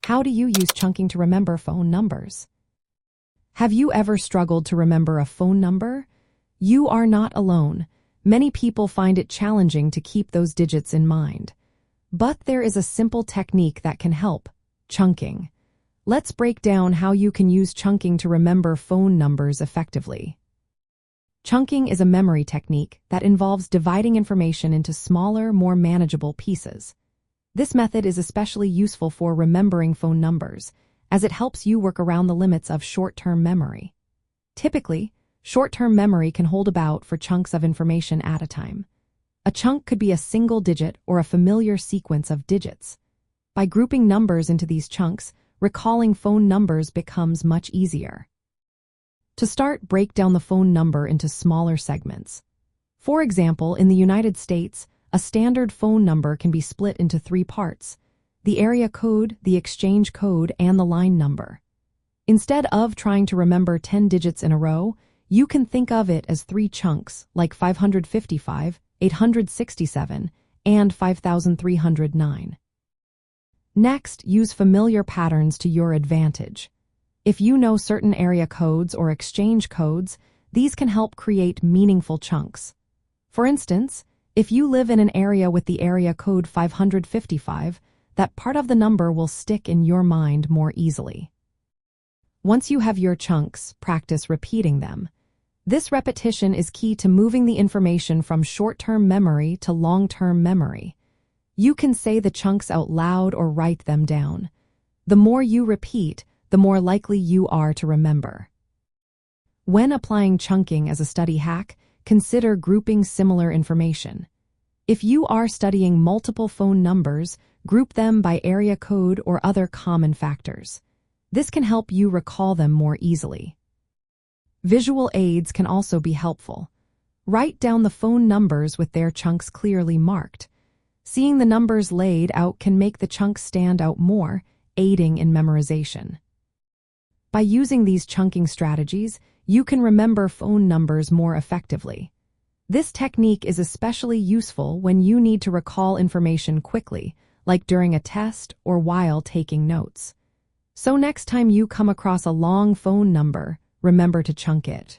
How do you use chunking to remember phone numbers? Have you ever struggled to remember a phone number? You are not alone. Many people find it challenging to keep those digits in mind. But there is a simple technique that can help: chunking. Let's break down how you can use chunking to remember phone numbers effectively. Chunking is a memory technique that involves dividing information into smaller, more manageable pieces. This method is especially useful for remembering phone numbers, as it helps you work around the limits of short-term memory. Typically, short-term memory can hold about 4 chunks of information at a time. A chunk could be a single digit or a familiar sequence of digits. By grouping numbers into these chunks, recalling phone numbers becomes much easier. To start, break down the phone number into smaller segments. For example, in the United States, a standard phone number can be split into 3 parts: the area code, the exchange code, and the line number. Instead of trying to remember 10 digits in a row, you can think of it as 3 chunks, like 555, 867, and 5309. Next, use familiar patterns to your advantage. If you know certain area codes or exchange codes, these can help create meaningful chunks. For instance, if you live in an area with the area code 555, that part of the number will stick in your mind more easily. Once you have your chunks, practice repeating them. This repetition is key to moving the information from short-term memory to long-term memory. You can say the chunks out loud or write them down. The more you repeat, the more likely you are to remember. When applying chunking as a study hack, consider grouping similar information. If you are studying multiple phone numbers, group them by area code or other common factors. This can help you recall them more easily. Visual aids can also be helpful. Write down the phone numbers with their chunks clearly marked. Seeing the numbers laid out can make the chunks stand out more, aiding in memorization. By using these chunking strategies, you can remember phone numbers more effectively. This technique is especially useful when you need to recall information quickly, like during a test or while taking notes. So next time you come across a long phone number, remember to chunk it.